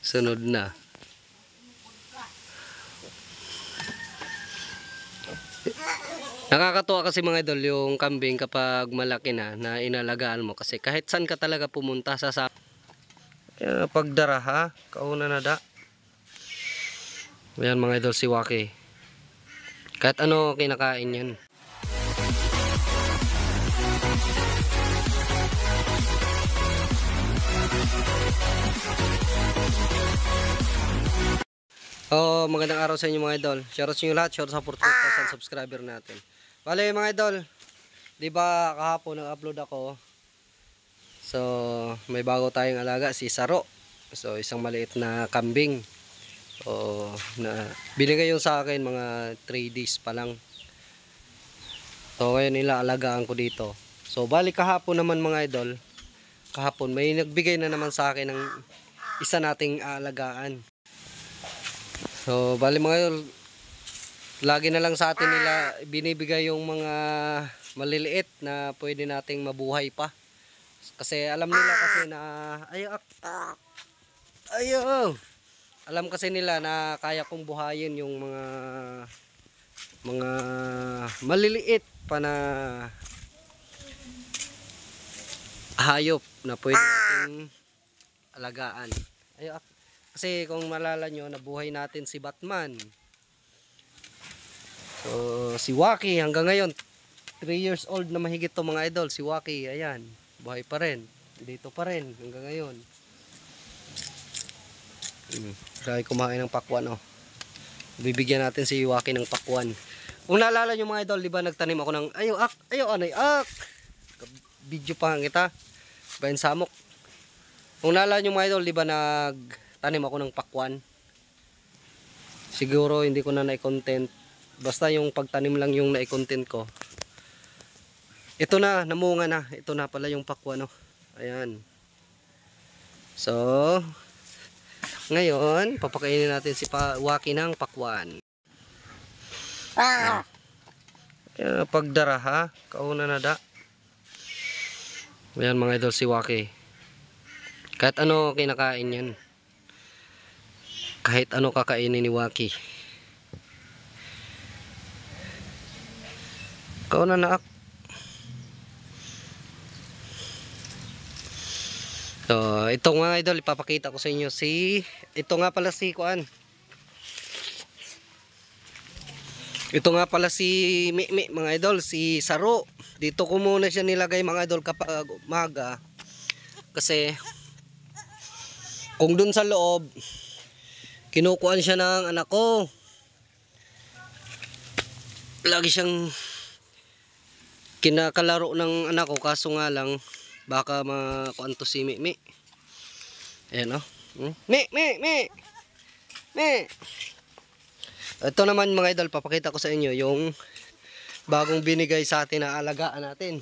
Sunod na. Nakakatuwa kasi mga idol yung kambing kapag malaki na inalagaan mo. Kasi kahit saan ka talaga pumunta sa pagdara ha, kauna na da. Ayan mga idol si Waki. Kahit ano kinakain yan. Magandang araw sa inyo mga idol. Shoutout sa inyo lahat, shoutout sa 4,000 subscriber natin. Bale mga idol, di ba kahapon nag-upload ako. So, may bago tayong alaga, si Saro. So, isang maliit na kambing. Na binigay yung sa akin mga 3 days pa lang. So, ngayon alagaan ko dito. So, bali kahapon naman mga idol, kahapon may nagbigay na naman sa akin ng isa nating alagaan. So, bali mga idol, lagi na lang sa atin nila binibigay yung mga maliliit na pwede nating mabuhay pa. Kasi alam nila kasi na alam kasi nila na kaya kong buhayin yung mga maliliit pa na hayop na pwede nating alagaan. Kasi kung malala nyo, nabuhay natin si Batman. So, si Waki hanggang ngayon 3 years old na mahigit to mga idol. Si Waki, ayan, buhay pa rin. Dito pa rin hanggang ngayon. Dahil kumain ng pakwan, oh. Bibigyan natin si Waki ng pakwan. Kung naalala nyo mga idol, di ba nagtanim ako ng video pa kita. Bayan samok. Kung naalala nyo mga idol, di ba nagtanim ako ng pakwan. Siguro hindi ko na na-content. Basta yung pagtanim lang yung na-content ko. Ito na, namunga na. Ito na pala yung pakwan, oh. Ayan. So, ngayon, papakainin natin si Waki ng pakwan. Pagdara ha, kauna na da. Ayan mga idol si Waki. Kahit ano kinakain yan. Kahit ano kakainin ni Waki. Kauna na ak. So, ito mga idol, ipapakita ko sa inyo ito nga pala si Kuan. Ito nga pala si Mimi mga idol, si Saro. Dito ko muna siya nilagay mga idol kapag umaga. Kasi kung dun sa loob kinukuan siya ng anak ko. Lagi siyang kinakalaro ng anak ko, kaso nga lang baka makuan to si Mimi. Ayan oh. Mi. Ito naman mga idol, papakita ko sa inyo yung bagong binigay sa atin na alagaan natin.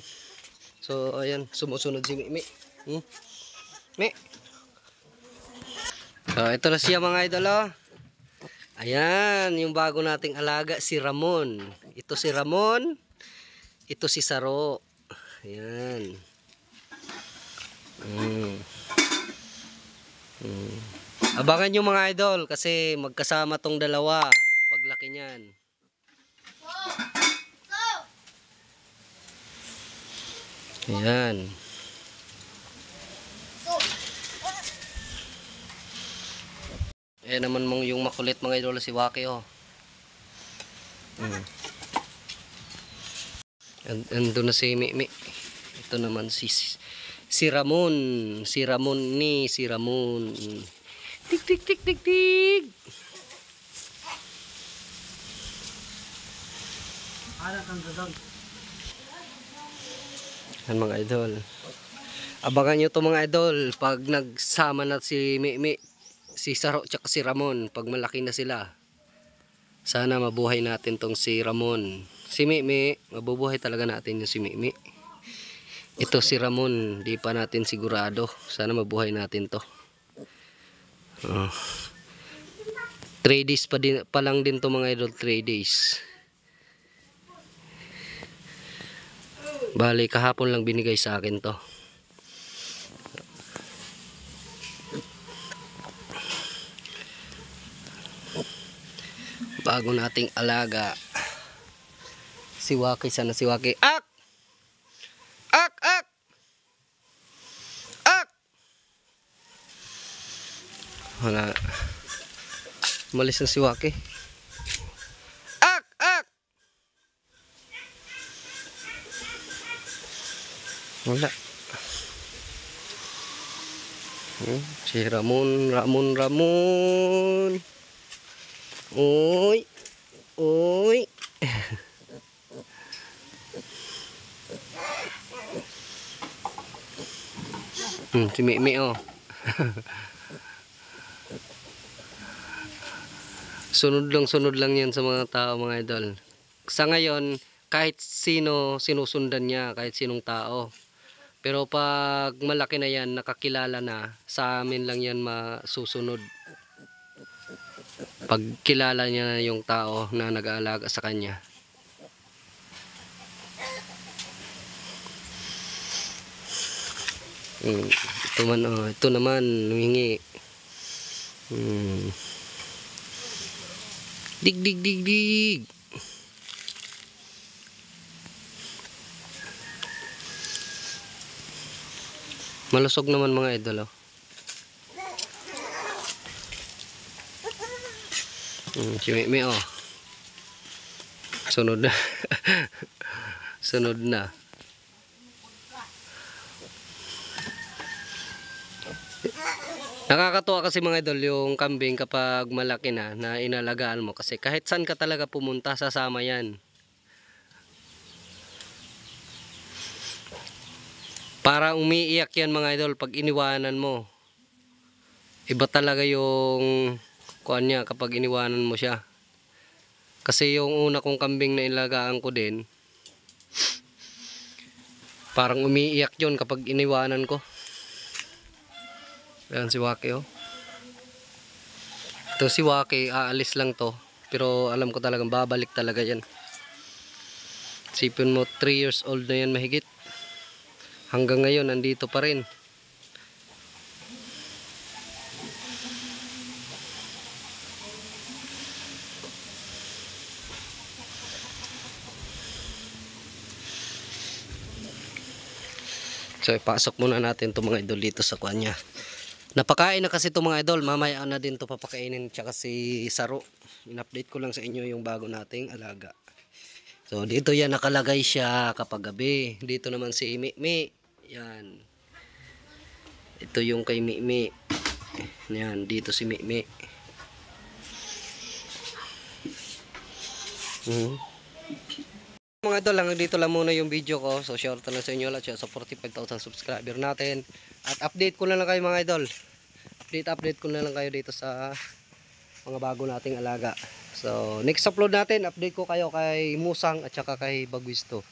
So ayan, sumusunod si Mimi. Mi. So ito na siya mga idol, oh. Ayan, yung bago nating alaga, si Ramon. Ito si Ramon. Ito si Saro. Ayan. Abangan nyo mga idol kasi magkasama tong dalawa paglaki niyan. Ayan. Ayan naman yung makulit mga idol si Waki, oh. Ando na si Mimi. Ito naman si Ramon. Si Ramon. Tik. Yan mga idol. Abangan nyo to mga idol pag nagsama na si Mimi, si Saro at si Ramon. Pag malaki na sila, sana mabuhay natin tong si Ramon. Si Mimi, mabubuhay talaga natin yung si Mimi. Ito si Ramon, di pa natin sigurado. Sana mabuhay natin to. 3 days pa lang din to mga idol, 3 days. Bali kahapon lang binigay sa akin to. bago nating alaga. Si Waki, sana si Waki. Ak! Ak! Ak! Ak! Wala. Malis na si Waki. Ak! Ak! Wala. Si Ramon. Uy. Uy. Si Mimi oh. Sunod lang yan sa mga tao, mga idol. Sa ngayon, kahit sino sinusundan niya, kahit sinong tao. Pero pag malaki na yan, nakakilala na, sa amin lang yan masusunod. Pag kilala niya na yung tao na nag-aalaga sa kanya. Ito naman humingi. Dig. Malusog naman mga idol oh. Si Mimi oh. Sunod na. Sunod na. Nakakatuwa kasi mga idol yung kambing kapag malaki na inalagaan mo, kasi kahit saan ka talaga pumunta sasama yan. Parang umiiyak yan mga idol pag iniwanan mo. Iba talaga yung kuan niya kapag iniwanan mo siya. Kasi yung una kong kambing na inalagaan ko din, parang umiiyak yun kapag iniwanan ko. Ayan si Waki oh. Ito si Waki, aalis lang to. Pero alam ko talagang babalik talaga yan. Sipin mo 3 years old na yan mahigit. Hanggang ngayon nandito pa rin. So ipasok muna natin itong mga idol dito sa kuan niya. Napakain na kasi itong mga idol. Mamaya na din ito papakainin. Tsaka si Saro. In-update ko lang sa inyo yung bago nating alaga. So dito yan nakalagay siya kapag gabi. Dito naman si Mimi. Yan. Ito yung kay Mimi. Yan. Dito si Mimi. Mga idol, lang dito lang muna yung video ko. So short lang sa inyo lahat sa 45,000 subscriber natin. At update ko na lang kayo mga idol. Update ko na lang kayo dito sa mga bago nating alaga. So next upload natin, update ko kayo kay Musang at saka kay Bagwisto.